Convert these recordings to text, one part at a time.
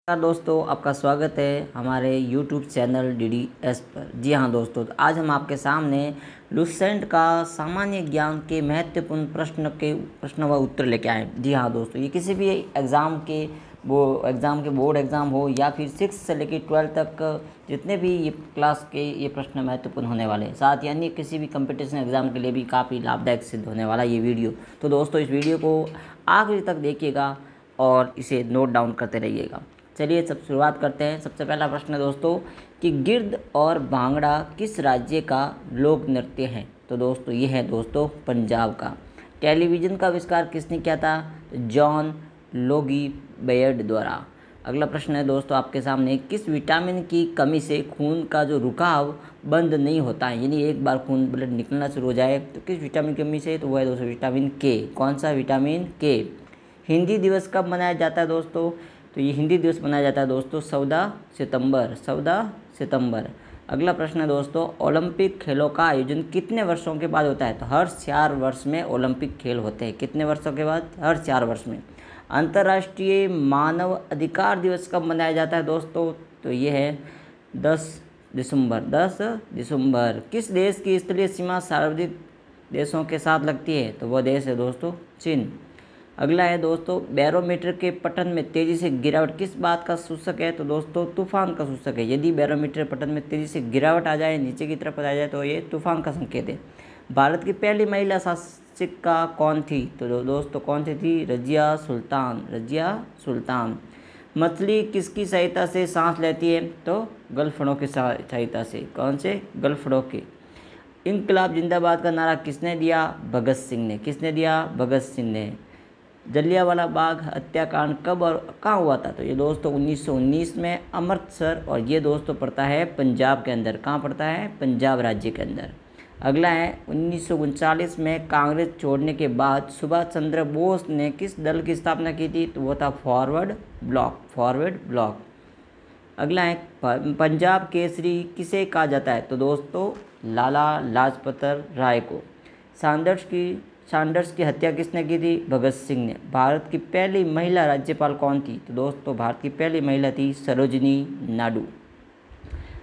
नमस्कार दोस्तों, आपका स्वागत है हमारे YouTube चैनल DDS पर। जी हाँ दोस्तों, तो आज हम आपके सामने लुसेंट का सामान्य ज्ञान के महत्वपूर्ण प्रश्न व उत्तर लेके आए। जी हाँ दोस्तों, ये किसी भी एग्ज़ाम के बोर्ड एग्ज़ाम हो या फिर 6 से लेकर 12 तक जितने भी ये क्लास के ये प्रश्न महत्वपूर्ण होने वाले हैं, साथ यानी किसी भी कंपटीशन एग्ज़ाम के लिए भी काफ़ी लाभदायक सिद्ध होने वाला ये वीडियो। तो दोस्तों, इस वीडियो को आखिरी तक देखिएगा और इसे नोट डाउन करते रहिएगा। चलिए सब शुरुआत करते हैं। सबसे पहला प्रश्न है दोस्तों कि गिर्द और भांगड़ा किस राज्य का लोक नृत्य है? तो दोस्तों ये है दोस्तों पंजाब का। टेलीविज़न का आविष्कार किसने किया था? जॉन लोगी बेयर्ड द्वारा। अगला प्रश्न है दोस्तों आपके सामने, किस विटामिन की कमी से खून का जो रुकाव बंद नहीं होता है, यानी एक बार खून ब्लड निकलना शुरू हो जाए तो किस विटामिन की कमी से? तो वह है दोस्तों विटामिन के। कौन सा? विटामिन के। हिंदी दिवस कब मनाया जाता है दोस्तों? तो ये हिंदी दिवस मनाया जाता है दोस्तों 14 सितंबर। अगला प्रश्न है दोस्तों, ओलंपिक खेलों का आयोजन कितने वर्षों के बाद होता है? तो हर 4 वर्ष में ओलंपिक खेल होते हैं। कितने वर्षों के बाद? हर 4 वर्ष में। अंतर्राष्ट्रीय मानव अधिकार दिवस कब मनाया जाता है दोस्तों? तो ये है 10 दिसंबर। किस देश की स्थलीय सीमा सार्वजनिक देशों के साथ लगती है? तो वह देश है दोस्तों चीन। अगला है दोस्तों, बैरोमीटर के पठन में तेजी से गिरावट किस बात का सूचक है? तो दोस्तों तूफान का सूचक है। यदि बैरोमीटर पठन में तेजी से गिरावट आ जाए, नीचे की तरफ आ जाए, तो ये तूफान का संकेत है। भारत की पहली महिला शासिका कौन थी? तो दोस्तों कौन सी थी? रजिया सुल्तान। मछली किसकी सहायता से सांस लेती है? तो गलफड़ों की सहायता से। कौन से? गलफड़ों के। इनकलाब जिंदाबाद का नारा किसने दिया? भगत सिंह ने। किसने दिया? भगत सिंह ने। जलियांवाला बाग हत्याकांड कब और कहाँ हुआ था? तो ये दोस्तों 1919 में अमृतसर, और ये दोस्तों पड़ता है पंजाब के अंदर। कहाँ पड़ता है? पंजाब राज्य के अंदर। अगला है 1939 में कांग्रेस छोड़ने के बाद सुभाष चंद्र बोस ने किस दल की स्थापना की थी? तो वो था फॉरवर्ड ब्लॉक। अगला है पंजाब केसरी किसे कहा जाता है? तो दोस्तों लाला लाजपत राय को। सैंडर्स की हत्या किसने की थी? भगत सिंह ने। भारत की पहली महिला राज्यपाल कौन थी? तो दोस्तों भारत की पहली महिला थी सरोजिनी नायडू।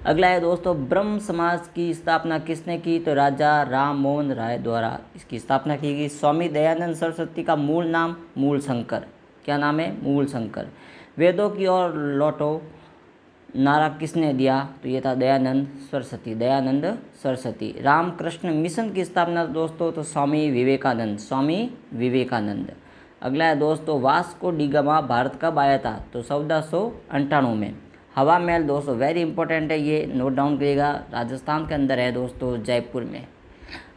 अगला है दोस्तों, ब्रह्म समाज की स्थापना किसने की? तो राजा राम मोहन राय द्वारा इसकी स्थापना की गई। स्वामी दयानंद सरस्वती का मूल नाम मूलशंकर। क्या नाम है? मूलशंकर। वेदों की ओर लौटो नारा किसने दिया? तो ये था दयानंद सरस्वती। रामकृष्ण मिशन की स्थापना दोस्तों तो स्वामी विवेकानंद। अगला है दोस्तों, वास्को डी गामा भारत कब आया था? तो 1498 में। हवा महल दोस्तों वेरी इंपॉर्टेंट है, ये नोट डाउन करिएगा। राजस्थान के अंदर है दोस्तों, जयपुर में।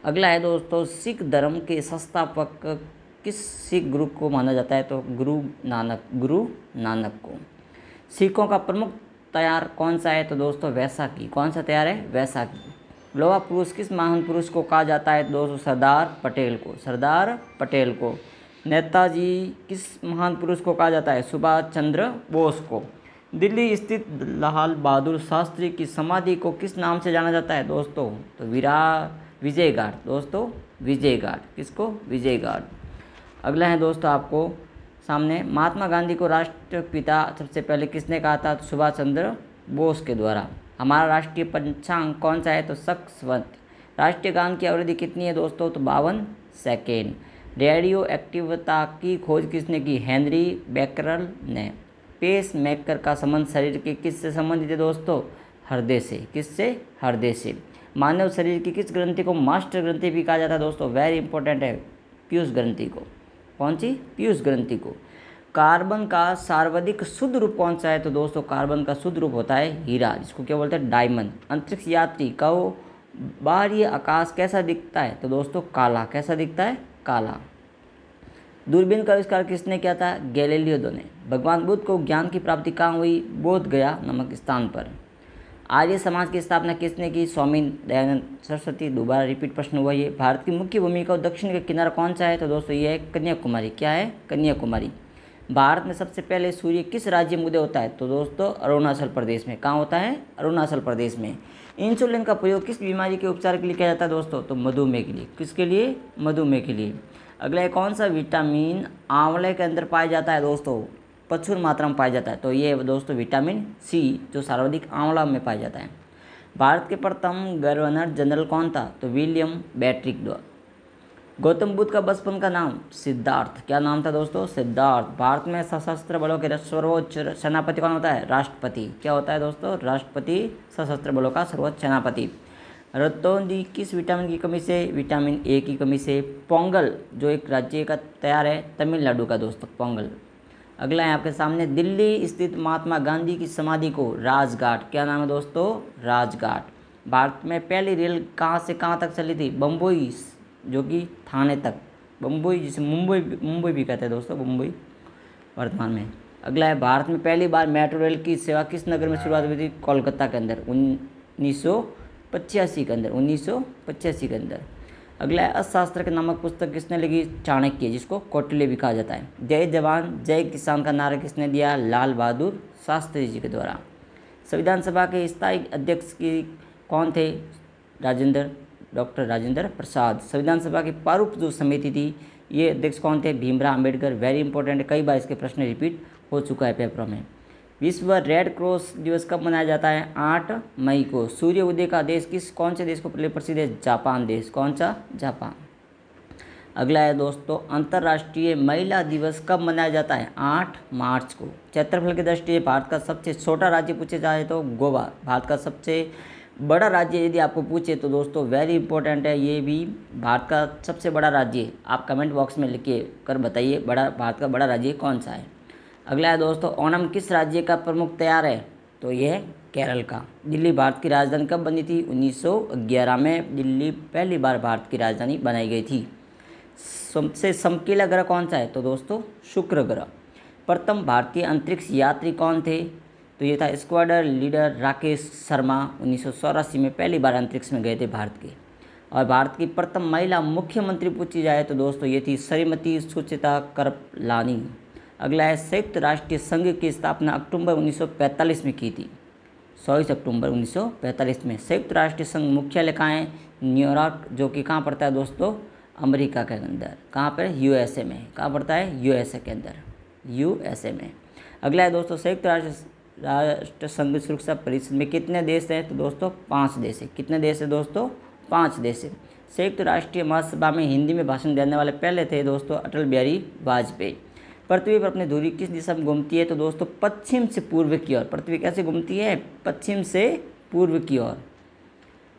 अगला है दोस्तों, सिख धर्म के संस्थापक किस सिख ग्रुप को माना जाता है? तो गुरु नानक को। सिखों का प्रमुख तैयार कौन सा है? तो दोस्तों वैसाखी। कौन सा तैयार है? वैसाखी। लोहा पुरुष किस महान पुरुष को कहा जाता है? दोस्तों सरदार पटेल को। नेताजी किस महान पुरुष को कहा जाता है? सुभाष चंद्र बोस को। दिल्ली स्थित लाल बहादुर शास्त्री की समाधि को किस नाम से जाना जाता है दोस्तों? तो विजय घाट दोस्तों, विजय घाट। किसको? विजय घाट। अगला है दोस्तों आपको सामने, महात्मा गांधी को राष्ट्रपिता सबसे पहले किसने कहा था? तो सुभाष चंद्र बोस के द्वारा। हमारा राष्ट्रीय पंचांग कौन सा है? तो सक्सवंत। राष्ट्रीय गान की अवधि कितनी है दोस्तों? तो 52 सेकेंड। रेडियो एक्टिवता की खोज किसने की? हेनरी बेकरल ने। पेस मेकर का संबंध शरीर के किससे संबंधित है दोस्तों? हृदय से। किससे? हृदय से। मानव शरीर की किस ग्रंथि को मास्टर ग्रंथि भी कहा जाता है दोस्तों? वेरी इंपॉर्टेंट है, पीयूष ग्रंथि को। कौन सी? पीयूष ग्रंथि को। कार्बन का सर्वाधिक शुद्ध रूप कौन सा है? तो दोस्तों कार्बन का शुद्ध रूप होता है हीरा, जिसको क्या बोलते हैं? डायमंड। अंतरिक्ष यात्री का बाहरी आकाश कैसा दिखता है? तो दोस्तों काला। कैसा दिखता है? काला। दूरबीन का आविष्कार किसने किया था? गैलीलियो ने। भगवान बुद्ध को ज्ञान की प्राप्ति कहाँ हुई? बोध गया नामक स्थान पर। आर्य समाज की स्थापना किसने की? स्वामी दयानंद सरस्वती। दोबारा रिपीट प्रश्न हुआ ये। भारत की मुख्य भूमि का दक्षिण का किनारा कौन सा है? तो दोस्तों ये है कन्याकुमारी। क्या है? कन्याकुमारी। भारत में सबसे पहले सूर्य किस राज्य में उदय होता है? तो दोस्तों अरुणाचल प्रदेश में। कहाँ होता है? अरुणाचल प्रदेश में। इंसुलिन का प्रयोग किस बीमारी के उपचार के लिए किया जाता है दोस्तों? तो मधुमेह के लिए। किसके लिए? मधुमेह के लिए। अगला कौन सा विटामिन आंवले के अंदर पाया जाता है दोस्तों? प्रचुर मात्रा में पाया जाता है? तो ये दोस्तों विटामिन सी, जो सर्वाधिक आंवला में पाया जाता है। भारत के प्रथम गवर्नर जनरल कौन था? तो विलियम बेंटिक द्वारा। गौतम बुद्ध का बचपन का नाम? सिद्धार्थ। क्या नाम था दोस्तों? सिद्धार्थ। भारत में सशस्त्र बलों के सर्वोच्च सेनापति कौन होता है? राष्ट्रपति। क्या होता है दोस्तों? राष्ट्रपति सशस्त्र बलों का सर्वोच्च सेनापति। रतौंधी किस विटामिन की कमी से? विटामिन ए की कमी से। पोंगल जो एक राज्य का त्योहार है तमिलनाडु का दोस्तों, पोंगल। अगला है आपके सामने, दिल्ली स्थित महात्मा गांधी की समाधि को? राजघाट। क्या नाम है दोस्तों? राजघाट। भारत में पहली रेल कहाँ से कहाँ तक चली थी? बम्बई, जो कि थाने तक। बम्बई जिसे मुंबई भी कहते हैं दोस्तों, मुंबई वर्तमान में। अगला है, भारत में पहली बार मेट्रो रेल की सेवा किस नगर में शुरुआत हुई थी? कोलकाता के अंदर 1985 के अंदर, 1985 के अंदर। अगला है, अर्थशास्त्र के नामक पुस्तक किसने लिखी? चाणक्य, जिसको कौटिल्य भी कहा जाता है। जय जवान जय किसान का नारा किसने दिया? लाल बहादुर शास्त्री जी के द्वारा। संविधान सभा के स्थायी अध्यक्ष की कौन थे? डॉक्टर राजेंद्र प्रसाद। संविधान सभा की प्रारूप जो समिति थी, ये अध्यक्ष कौन थे? भीमराव अम्बेडकर। वेरी इंपॉर्टेंट, कई बार इसके प्रश्न रिपीट हो चुका है पेपरों में। विश्व रेड क्रॉस दिवस कब मनाया जाता है? 8 मई को। सूर्य उदय का देश कौन से देश को प्रसिद्ध है? जापान देश। कौन सा? जापान। अगला है दोस्तों, अंतर्राष्ट्रीय महिला दिवस कब मनाया जाता है? 8 मार्च को। क्षेत्रफल की दृष्टि से भारत का सबसे छोटा राज्य पूछे जाए तो गोवा। भारत का सबसे बड़ा राज्य यदि आपको पूछे तो दोस्तों वेरी इंपॉर्टेंट है, ये भी भारत का सबसे बड़ा राज्य। आप कमेंट बॉक्स में लिख के कर बताइए भारत का बड़ा राज्य कौन सा है। अगला है दोस्तों, ओणम किस राज्य का प्रमुख त्योहार है? तो यह है केरल का। दिल्ली भारत की राजधानी कब बनी थी? 1911 में दिल्ली पहली बार भारत की राजधानी बनाई गई थी। सबसे चमकीला ग्रह कौन सा है? तो दोस्तों शुक्र ग्रह। प्रथम भारतीय अंतरिक्ष यात्री कौन थे? तो ये था स्क्वाड्रन लीडर राकेश शर्मा। 1984 में पहली बार अंतरिक्ष में गए थे भारत के। और भारत की प्रथम महिला मुख्यमंत्री पूछी जाए तो दोस्तों ये थी श्रीमती सुचिता कृपलानी। अगला है, संयुक्त राष्ट्रीय संघ की स्थापना अक्टूबर 1945 में की थी। 24 अक्टूबर 1945 में। संयुक्त राष्ट्रीय संघ मुख्यालय कहाँ है? न्यूयॉर्क, जो कि कहाँ पड़ता है दोस्तों? अमेरिका के अंदर। कहाँ पर? यूएसए में। कहाँ पड़ता है? यूएसए के अंदर, यूएसए में। अगला है दोस्तों, संयुक्त राष्ट्र संघ सुरक्षा परिषद में कितने देश हैं? तो दोस्तों 5 देश है। कितने देश है दोस्तों? 5 देश है। संयुक्त राष्ट्रीय महासभा में हिंदी में भाषण देने वाले पहले थे दोस्तों अटल बिहारी वाजपेयी। पृथ्वी पर अपनी धुरी किस दिशा में घूमती है? तो दोस्तों पश्चिम से पूर्व की ओर। पृथ्वी कैसे घूमती है? पश्चिम से पूर्व की ओर।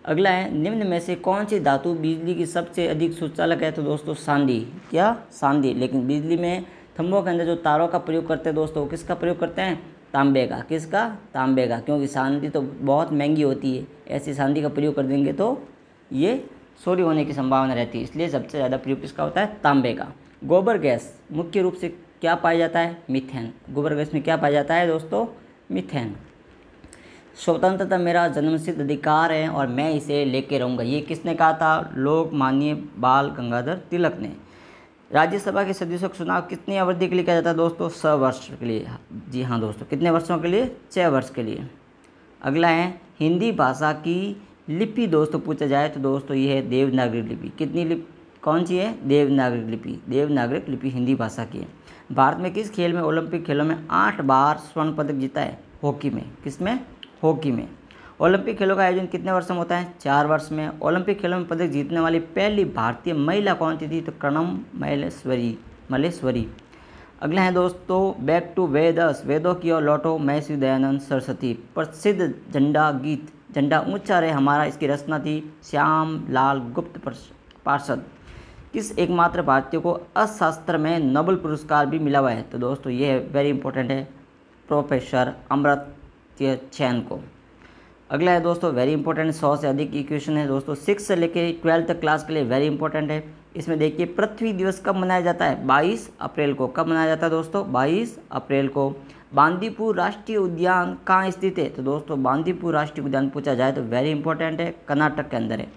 अगला है, निम्न में से कौन सी धातु बिजली की सबसे अधिक सुचालक है? तो दोस्तों चांदी। क्या? चांदी। लेकिन बिजली में खंभों के अंदर जो तारों का प्रयोग करते हैं दोस्तों, किसका प्रयोग करते हैं? तांबे का। किसका? तांबे का, क्योंकि चांदी तो बहुत महंगी होती है। ऐसी चांदी का प्रयोग कर देंगे तो ये चोरी होने की संभावना रहती है, इसलिए सबसे ज़्यादा प्रयोग किसका होता है? तांबे का। गोबर गैस मुख्य रूप से क्या पाया जाता है? मीथेन। गोबर गैस में क्या पाया जाता है दोस्तों? मीथेन। स्वतंत्रता मेरा जन्मसिद्ध अधिकार है और मैं इसे लेके रहूँगा, ये किसने कहा था? लोकमान्य बाल गंगाधर तिलक ने। राज्यसभा के सदस्यों का चुनाव कितनी अवधि के लिए किया जाता है दोस्तों? 6 वर्ष के लिए। जी हाँ दोस्तों, कितने वर्षों के लिए? 6 वर्ष के लिए। अगला है, हिंदी भाषा की लिपि दोस्तों पूछा जाए तो दोस्तों ये है देवनागरी लिपि। कितनी लिपि? कौन सी है? देवनागरी लिपि। देवनागरी लिपि हिंदी भाषा की है। भारत में किस खेल में ओलंपिक खेलों में 8 बार स्वर्ण पदक जीता है? हॉकी में। किसमें? हॉकी में। ओलंपिक खेलों का आयोजन कितने वर्ष में होता है? 4 वर्ष में। ओलंपिक खेलों में पदक जीतने वाली पहली भारतीय महिला कौन सी थी? तो कर्णम मल्लेश्वरी। अगला है दोस्तों, बैक टू वेदस, वेदों की ओर लौटो, महर्षि दयानंद सरस्वती। प्रसिद्ध झंडा गीत झंडा ऊंचा रहे हमारा, इसकी रचना थी श्याम लाल गुप्त पार्षद। किस एकमात्र भारतीय को अर्थशास्त्र में नोबेल पुरस्कार भी मिला हुआ है? तो दोस्तों ये वेरी इंपॉर्टेंट है, प्रोफेसर अमर्त्य सेन को। अगला है दोस्तों वेरी इंपॉर्टेंट, 100 से अधिक इक्वेशन है दोस्तों 6 से लेकर 12th क्लास के लिए वेरी इंपॉर्टेंट है। इसमें देखिए पृथ्वी दिवस कब मनाया जाता है? 22 अप्रैल को। कब मनाया जाता है दोस्तों? 22 अप्रैल को। बांदीपुर राष्ट्रीय उद्यान कहाँ स्थित है? तो दोस्तों बांदीपुर राष्ट्रीय उद्यान पूछा जाए तो वेरी इंपॉर्टेंट है, कर्नाटक के अंदर है।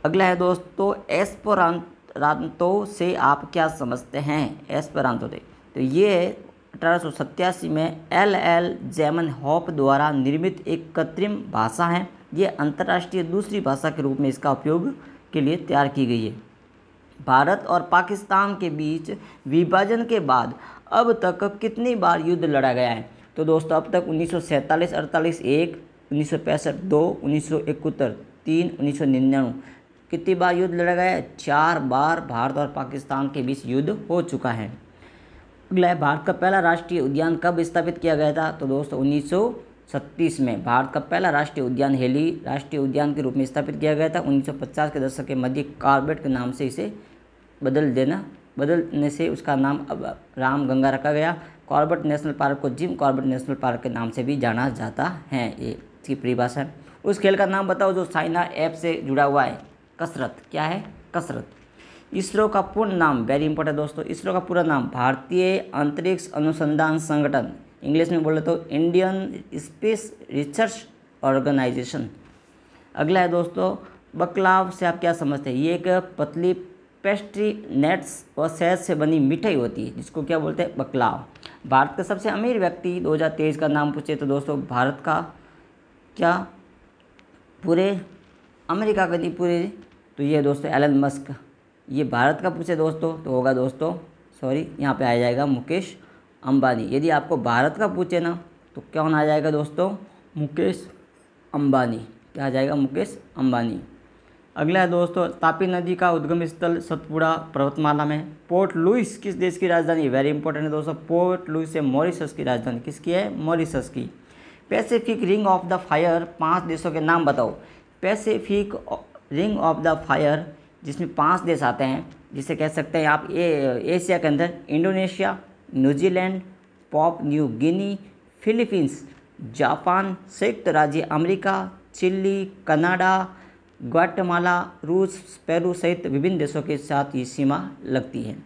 अगला है दोस्तों, एस्पेरांतो से आप क्या समझते हैं? एस्पेरांतो से तो ये 1887 में एल ज़ेमेनहोफ द्वारा निर्मित एक कृत्रिम भाषा है। ये अंतर्राष्ट्रीय दूसरी भाषा के रूप में इसका उपयोग के लिए तैयार की गई है। भारत और पाकिस्तान के बीच विभाजन के बाद अब तक कितनी बार युद्ध लड़ा गया है? तो दोस्तों अब तक 1947-48 1, 1965 2, 1971 3, 1999 कितनी बार युद्ध लड़ा गया है? 4 बार भारत और पाकिस्तान के बीच युद्ध हो चुका है। अगला है, भारत का पहला राष्ट्रीय उद्यान कब स्थापित किया गया था? तो दोस्तों 1936 में भारत का पहला राष्ट्रीय उद्यान हेली राष्ट्रीय उद्यान के रूप में स्थापित किया गया था। 1950 के दशक के मध्य कॉर्बेट के नाम से इसे बदलने से उसका नाम अब रामगंगा रखा गया। कॉर्बेट नेशनल पार्क को जिम कॉर्बेट नेशनल पार्क के नाम से भी जाना जाता है। ये इसकी परिभाषा है। उस खेल का नाम बताओ जो साइना ऐप से जुड़ा हुआ है। कसरत। क्या है? कसरत। इसरो का पूर्ण नाम, वेरी इंपॉर्टेंट दोस्तों, इसरो का पूरा नाम भारतीय अंतरिक्ष अनुसंधान संगठन, इंग्लिश में बोले तो इंडियन स्पेस रिसर्च ऑर्गेनाइजेशन। अगला है दोस्तों, बकलाव से आप क्या समझते हैं? ये एक पतली पेस्ट्री नट्स और शहद से बनी मिठाई होती है जिसको क्या बोलते हैं? बकलाव। भारत का सबसे अमीर व्यक्ति 2023 का नाम पूछे तो दोस्तों भारत का क्या पूरे अमेरिका का नहीं पूरे, तो ये दोस्तों एलन मस्क। ये भारत का पूछे दोस्तों तो होगा दोस्तों यहाँ पे आ जाएगा मुकेश अंबानी। यदि आपको भारत का पूछे ना तो कौन आ जाएगा दोस्तों? मुकेश अंबानी। क्या आ जाएगा? मुकेश अंबानी। अगला है दोस्तों, तापी नदी का उद्गम स्थल सतपुड़ा पर्वतमाला में। पोर्ट लुइस किस देश की राजधानी? वेरी इंपॉर्टेंट है दोस्तों, पोर्ट लुइस है मॉरिशस की राजधानी। किसकी है? मॉरिशस की। Pacific ring of the fire 5 देशों के नाम बताओ। Pacific ring of the fire जिसमें 5 देश आते हैं, जिसे कह सकते हैं आप एशिया के अंदर Indonesia, New Zealand, Papua New Guinea, Philippines, Japan, संयुक्त राज्य अमेरिका, चिली, कनाडा, ग्वाटेमाला, रूस, पेरू सहित विभिन्न देशों के साथ ये सीमा लगती है।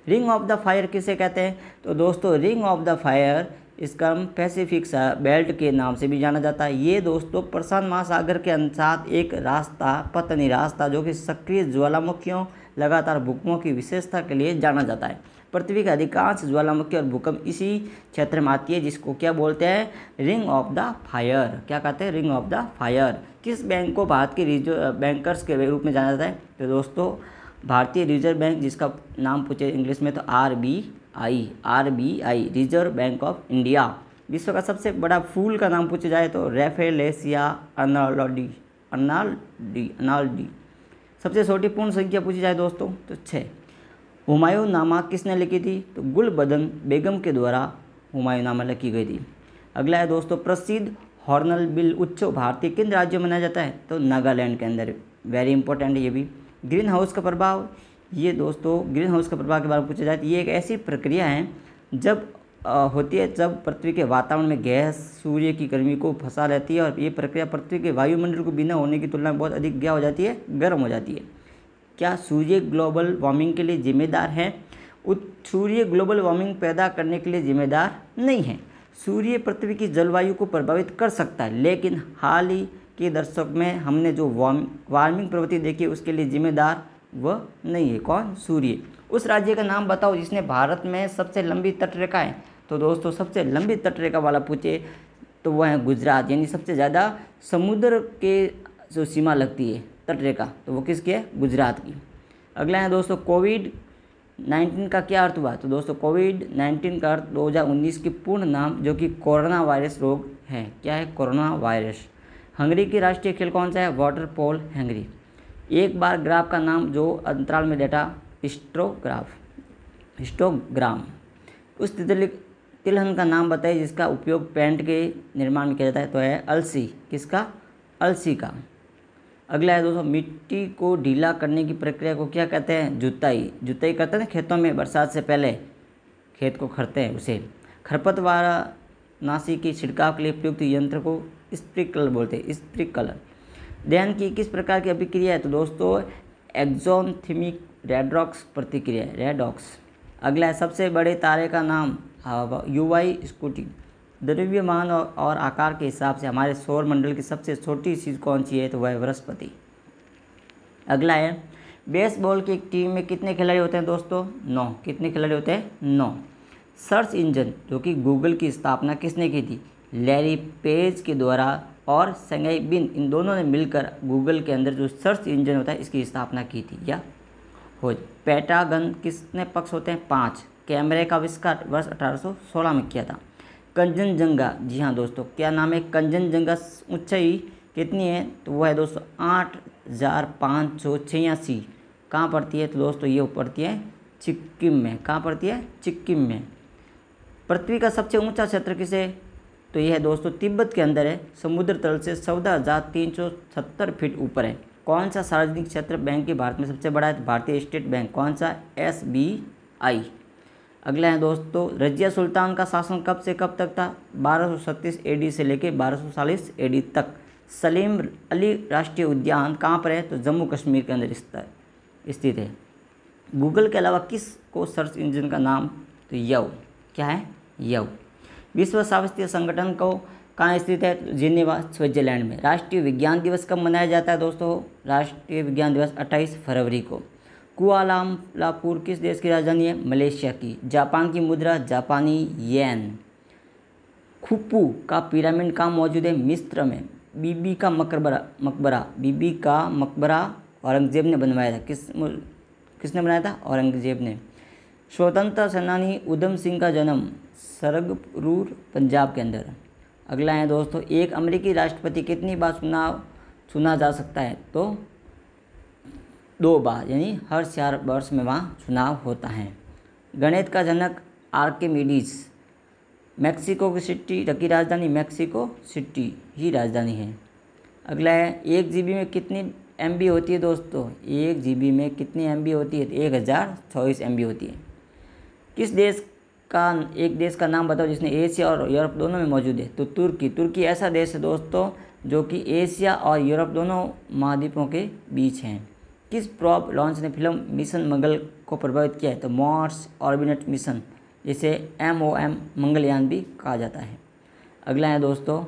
रिंग ऑफ द फायर किसे कहते हैं? तो दोस्तों रिंग ऑफ द फायर इसका पैसिफिक बेल्ट के नाम से भी जाना जाता है। ये दोस्तों प्रशांत महासागर के अनुसार एक रास्ता, पतनी रास्ता जो कि सक्रिय ज्वालामुखियों लगातार भूकंपों की विशेषता के लिए जाना जाता है। पृथ्वी का अधिकांश ज्वालामुखी और भूकंप इसी क्षेत्र में आती है जिसको क्या बोलते हैं? Ring of the fire. क्या कहते हैं? Ring of the fire. किस बैंक को भारत के रिजर्व बैंकर्स के रूप में जाना जाता है? तो दोस्तों भारतीय रिजर्व बैंक, जिसका नाम पूछे इंग्लिश में तो RBI, reserve bank of India. विश्व का सबसे बड़ा फूल का नाम पूछा जाए तो रेफेलेसिया अर्नाल्डी। सबसे छोटी पूर्ण संख्या पूछी जाए दोस्तों तो 6। हुमायूंनामा किसने लिखी थी? तो गुलबदन बेगम के द्वारा हुमायूंनामा लिखी गई थी। अगला है दोस्तों, प्रसिद्ध हॉर्नबिल उत्सव भारतीय किन राज्यों में मनाया जाता है? तो नागालैंड के अंदर। वेरी इंपॉर्टेंट है ये भी। ग्रीन हाउस का प्रभाव, ये दोस्तों ग्रीन हाउस का प्रभाव के बारे में पूछा जाए तो ये एक ऐसी प्रक्रिया है जब होती है जब पृथ्वी के वातावरण में गैस सूर्य की गर्मी को फंसा रहती है और ये प्रक्रिया पृथ्वी के वायुमंडल को बिना होने की तुलना में बहुत अधिक क्या हो जाती है? गर्म हो जाती है। क्या सूर्य ग्लोबल वार्मिंग के लिए जिम्मेदार है? सूर्य ग्लोबल वार्मिंग पैदा करने के लिए जिम्मेदार नहीं है। सूर्य पृथ्वी की जलवायु को प्रभावित कर सकता है, लेकिन हाल ही के दशक में हमने जो वार्मिंग प्रवृत्ति देखी उसके लिए जिम्मेदार वह नहीं है। कौन? सूर्य। उस राज्य का नाम बताओ जिसने भारत में सबसे लंबी तटरेखा है। तो दोस्तों सबसे लंबी तटरेखा वाला पूछे तो वह है गुजरात, यानी सबसे ज़्यादा समुद्र के जो सीमा लगती है तटरेखा तो वो किसकी है? गुजरात की। अगला है दोस्तों, कोविड-19 का क्या अर्थ हुआ? तो दोस्तों कोविड-19 का अर्थ 2019 की पूर्ण नाम जो कि कोरोना वायरस रोग है। क्या है? Corona virus. हंगरी की राष्ट्रीय खेल कौन सा है? वाटर पोल हंगरी। एक बार ग्राफ का नाम जो अंतराल में डेटा हिस्टोग्राम। उस तिलहन का नाम बताइए जिसका उपयोग पेंट के निर्माण में किया जाता है। तो है अलसी। किसका? अलसी का। अगला है दोस्तों, मिट्टी को ढीला करने की प्रक्रिया को क्या कहते हैं? जुताई। जुताई करते हैं खेतों में, बरसात से पहले खेत को खरते हैं उसे। खरपतवारनाशी की छिड़काव के लिए उपयुक्त यंत्र को स्प्रिंकलर बोलते हैं। स्प्रिंकलर। दहन की किस प्रकार की अभिक्रिया है? तो दोस्तों एक्सोथर्मिक रेडॉक्स प्रतिक्रिया, रेडॉक्स। अगला है, सबसे बड़े तारे का नाम यूवाई स्कूटी। द्रव्यमान और आकार के हिसाब से हमारे सौर मंडल की सबसे छोटी चीज़ कौन सी है? तो वह बृहस्पति। अगला है, बेसबॉल की एक टीम में कितने खिलाड़ी होते हैं दोस्तों? 9। कितने खिलाड़ी होते हैं? 9। सर्च इंजन जो कि गूगल की स्थापना किसने की थी? लैरी पेज के द्वारा और संगई बिन, इन दोनों ने मिलकर गूगल के अंदर जो सर्च इंजन होता है इसकी स्थापना की थी। या खोज। पेंटागन कितने पक्ष होते हैं? 5। कैमरे का आविष्कार वर्ष 1816 में किया था। कंचनजंगा, जी हाँ दोस्तों, क्या नाम है? कंचनजंगा ऊंचाई कितनी है? तो वो है दोस्तों 8586। कहाँ पड़ती है? तो दोस्तों ये पड़ती है सिक्किम में। कहाँ पड़ती है? सिक्किम में। पृथ्वी का सबसे ऊंचा क्षेत्र किसे? तो यह है दोस्तों तिब्बत के अंदर है। समुद्र तल से 14,370 फीट ऊपर है। कौन सा सार्वजनिक क्षेत्र बैंक की भारत में सबसे बड़ा है? तो भारतीय स्टेट बैंक। कौन सा? SBI। अगला है दोस्तों, रजिया सुल्तान का शासन कब से कब तक था? 1237 AD से लेकर 1240 AD तक। सलीम अली राष्ट्रीय उद्यान कहाँ पर है? तो जम्मू कश्मीर के अंदर स्थित है। गूगल के अलावा किस को सर्च इंजन का नाम? तो यव। क्या है? यव। विश्व स्वास्थ्य संगठन को कहाँ स्थित है? जिनेवा, स्विट्जरलैंड में। राष्ट्रीय विज्ञान दिवस कब मनाया जाता है दोस्तों? राष्ट्रीय विज्ञान दिवस 28 फरवरी को। कुआलालंपुर किस देश की राजधानी है? मलेशिया की। जापान की मुद्रा जापानी येन। खुफू का पिरामिड कहाँ मौजूद है? मिस्र में। बीबी का मकबरा औरंगजेब ने बनवाया था। किसने बनाया था? औरंगजेब ने। स्वतंत्रता सेनानी उधम सिंह का जन्म सरगपुर, पंजाब के अंदर। अगला है दोस्तों, एक अमेरिकी राष्ट्रपति कितनी बार चुना जा सकता है? तो 2 बार, यानी हर 4 वर्ष में वहाँ चुनाव होता है। गणित का जनक आर्किमिडीज। मैक्सिको सिटी की राजधानी? मैक्सिको सिटी ही राजधानी है। अगला है, 1 GB में कितनी MB होती है दोस्तों? 1 GB में कितनी MB होती है? 1024 MB होती है। किस देश का एक देश का नाम बताओ जिसने एशिया और यूरोप दोनों में मौजूद है? तो तुर्की। तुर्की ऐसा देश है दोस्तों जो कि एशिया और यूरोप दोनों महाद्वीपों के बीच हैं। किस प्रोब लॉन्च ने फिल्म मिशन मंगल को प्रभावित किया है? तो मार्स ऑर्बिट मिशन, जिसे MOM मंगलयान भी कहा जाता है। अगला है दोस्तों,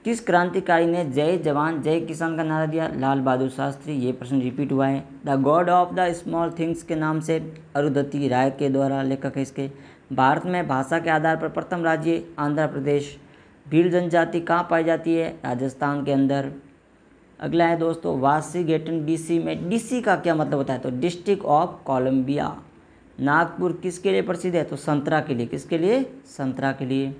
किस क्रांतिकारी ने जय जवान जय किसान का नारा दिया? लाल बहादुर शास्त्री। ये प्रश्न रिपीट हुआ है। The God of the small things के नाम से अरुंधति राय के द्वारा लेखक है इसके। भारत में भाषा के आधार पर प्रथम राज्य आंध्र प्रदेश। भील जनजाति कहाँ पाई जाती है? राजस्थान के अंदर। अगला है दोस्तों, वाशिंगटन DC में DC का क्या मतलब होता है? तो डिस्ट्रिक्ट ऑफ कोलंबिया। नागपुर किसके लिए प्रसिद्ध है? तो संतरा के लिए। किसके लिए? संतरा के लिए।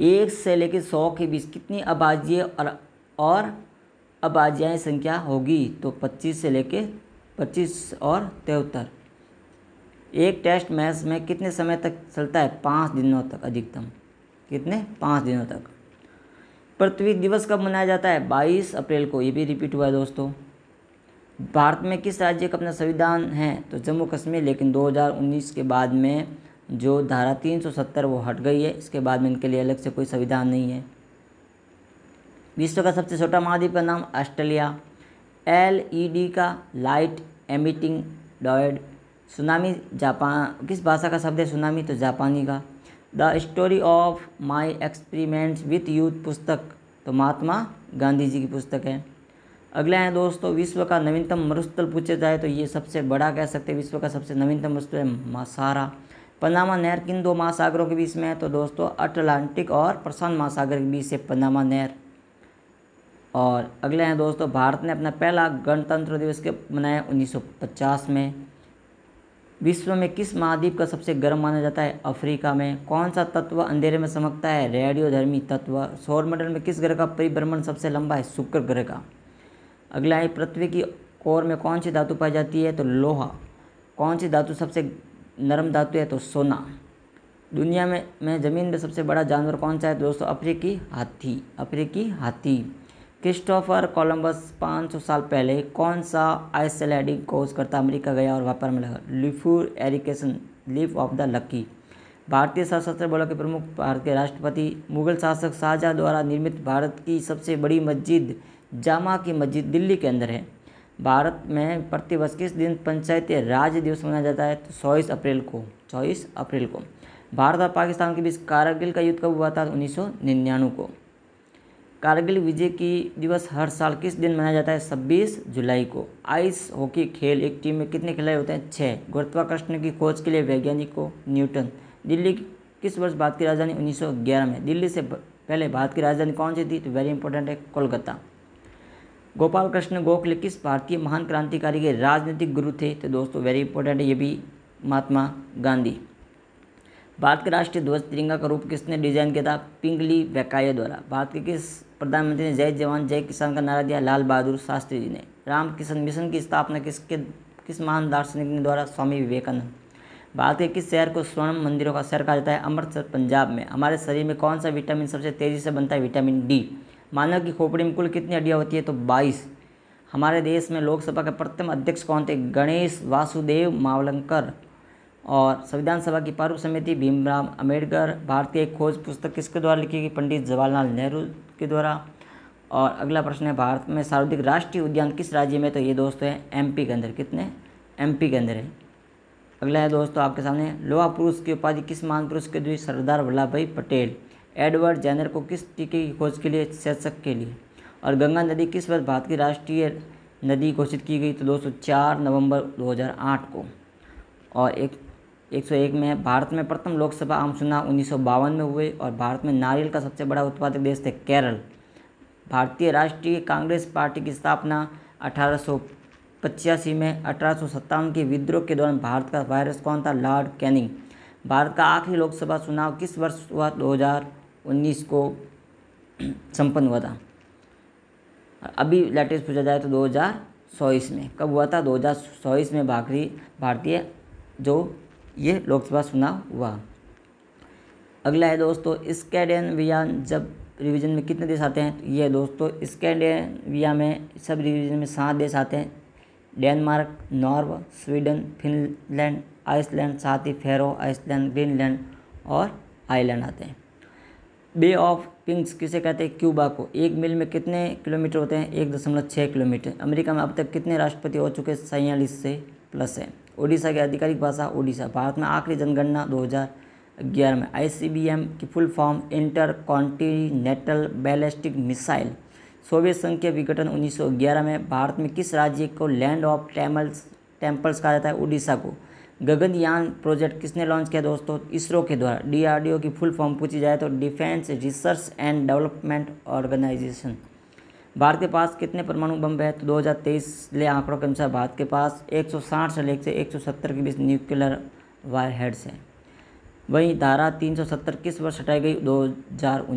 1 से लेकर 100 के बीच कितनी अभाज्य और अभाज्याएँ संख्या होगी? तो 25 से लेकर 25 और 73। एक टेस्ट मैच में कितने समय तक चलता है? 5 दिनों तक अधिकतम। कितने? 5 दिनों तक। पृथ्वी दिवस कब मनाया जाता है? 22 अप्रैल को। ये भी रिपीट हुआ है दोस्तों। भारत में किस राज्य का अपना संविधान है? तो जम्मू कश्मीर। लेकिन 2019 के बाद में जो धारा 370 वो हट गई है। इसके बाद में इनके लिए अलग से कोई संविधान नहीं है। विश्व का सबसे छोटा महाद्वीप का नाम? ऑस्ट्रेलिया। LED का light emitting diode. Tsunami Japan किस भाषा का शब्द है? सुनामी तो जापानी का। The story of my experiments with youth पुस्तक तो महात्मा गांधी जी की पुस्तक है। अगला है दोस्तों, विश्व का नवीनतम मरुस्थल पूछा जाए तो ये सबसे बड़ा कह सकते हैं। विश्व का सबसे नवीनतम मरुस्थल है सहारा। पनामा नहर किन 2 महासागरों के बीच में है? तो दोस्तों अटलांटिक और प्रशांत महासागर के बीच से पनामा नहर। और अगले हैं दोस्तों, भारत ने अपना पहला गणतंत्र दिवस कब मनाया? 1950 में। विश्व में किस महाद्वीप का सबसे गर्म माना जाता है? अफ्रीका में। कौन सा तत्व अंधेरे में चमकता है? रेडियोधर्मी तत्व। सौरमंडल में किस ग्रह का परिभ्रमण सबसे लंबा है? शुक्र ग्रह का। अगला है, पृथ्वी की कोर में कौन सी धातु पाई जाती है? तो लोहा। कौन सी धातु सबसे नरम धातु है? तो सोना। दुनिया में ज़मीन में सबसे बड़ा जानवर कौन सा है? दोस्तों अफ्रीकी हाथी। अफ्रीकी हाथी। क्रिस्टोफर कोलंबस 500 साल पहले कौन सा आइसलैंडिक खोज करता अमेरिका गया और व्यापार में लगा? लिफ्यूर एरिकेसन, लीफ ऑफ द लकी। भारतीय सशस्त्र बलों के प्रमुख भारत के राष्ट्रपति। मुगल शासक शाहजहां द्वारा निर्मित भारत की सबसे बड़ी मस्जिद जामा की मस्जिद दिल्ली के अंदर है। भारत में प्रतिवर्ष किस दिन पंचायती राज दिवस मनाया जाता है? तो 24 अप्रैल को। 24 अप्रैल को। भारत और पाकिस्तान के बीच कारगिल का युद्ध कब हुआ था? 1999 को। कारगिल विजय की दिवस हर साल किस दिन मनाया जाता है? 26 जुलाई को। आइस हॉकी खेल एक टीम में कितने खिलाड़ी होते हैं? 6। गुरुत्वाकर्षण की खोज के लिए वैज्ञानिक को न्यूटन। दिल्ली किस वर्ष भारत की राजधानी? 1911 में। दिल्ली से पहले भारत की राजधानी कौन सी थी? तो वेरी इंपॉर्टेंट है कोलकाता। गोपाल कृष्ण गोखले किस भारतीय महान क्रांतिकारी के राजनीतिक गुरु थे? तो दोस्तों वेरी इंपॉर्टेंट है ये भी, महात्मा गांधी। भारत के राष्ट्रीय ध्वज तिरंगा का रूप किसने डिजाइन किया था? पिंगली वेंकैया द्वारा। भारत के किस प्रधानमंत्री ने जय जवान जय किसान का नारा दिया? लाल बहादुर शास्त्री जी ने। रामकृष्ण मिशन की स्थापना किस महान दार्शनिक ने द्वारा? स्वामी विवेकानंद। भारत के किस शहर को स्वर्ण मंदिरों का शहर कहा जाता है? अमृतसर, पंजाब में। हमारे शरीर में कौन सा विटामिन सबसे तेजी से बनता है? Vitamin D. मानव की खोपड़ी में कुल कितनी हड्डियाँ होती है? तो 22। हमारे देश में लोकसभा के प्रथम अध्यक्ष कौन थे? गणेश वासुदेव मावलंकर। और संविधान सभा की पूर्व समिति भीमराव अम्बेडकर। भारतीय खोज पुस्तक किसके द्वारा लिखी गई? पंडित जवाहरलाल नेहरू के द्वारा। और अगला प्रश्न है, भारत में सर्वाधिक राष्ट्रीय उद्यान किस राज्य में? तो ये दोस्तों है एमपी के अंदर। कितने? एमपी के अंदर है। अगला है दोस्तों आपके सामने, लोहा पुरुष की उपाधि किस महान पुरुष के दी? सरदार वल्लभ भाई पटेल। एडवर्ड जेनर को किस टीके की खोज के लिए? सेचक के लिए। और गंगा नदी किस वर्ष भारत की राष्ट्रीय नदी घोषित की गई? तो दोस्तों 4 नवंबर 2008 को। और 101 में, भारत में प्रथम लोकसभा आम चुनाव 1952 में हुए। और भारत में नारियल का सबसे बड़ा उत्पादक देश थे केरल। भारतीय राष्ट्रीय कांग्रेस पार्टी की स्थापना 1885 में। 1857 के विद्रोह के दौरान भारत का वायरस कौन था? Lord Canning. भारत का आखिरी लोकसभा चुनाव किस वर्ष हुआ? 2019 को संपन्न हुआ था। अभी लेटेस्ट पूछा जाए तो 2024 में। कब हुआ था? 2024 में भारतीय जो ये लोकसभा चुनाव हुआ। अगला है दोस्तों, स्कैंडिनेविया जब रिवीजन में कितने देश आते हैं? तो ये दोस्तों स्कैंडिनेविया में सब रिवीजन में 7 देश आते हैं। Denmark, Norway, Sweden, Finland, Iceland, साथ ही फेरो आइसलैंड, ग्रीनलैंड और आइलैंड आते हैं। बे ऑफ पिंग्स किसे कहते हैं? क्यूबा को। एक मील में कितने किलोमीटर होते हैं? 1.6 किलोमीटर। अमेरिका में अब तक कितने राष्ट्रपति हो चुके हैं? 46 से प्लस है। उड़ीसा की आधिकारिक भाषा उड़ीसा। भारत में आखिरी जनगणना 2011 में। ICBM की full form inter continental ballistic missile. Soviet संघ के विघटन 1911 में। भारत में किस राज्य को लैंड ऑफ टेम्पल्स कहा जाता है? उड़ीसा को। गगनयान प्रोजेक्ट किसने लॉन्च किया दोस्तों? इसरो के द्वारा। DRDO की फुल फॉर्म पूछी जाए तो defence research and development organisation. Bharat के पास कितने परमाणु बम है? तो 2023 ले आंकड़ों के अनुसार भारत के पास 160 से लेकर 170 के बीच न्यूक्लियर वार हेड्स हैं। वहीं धारा 370 किस वर्ष हटाई गई? 2019।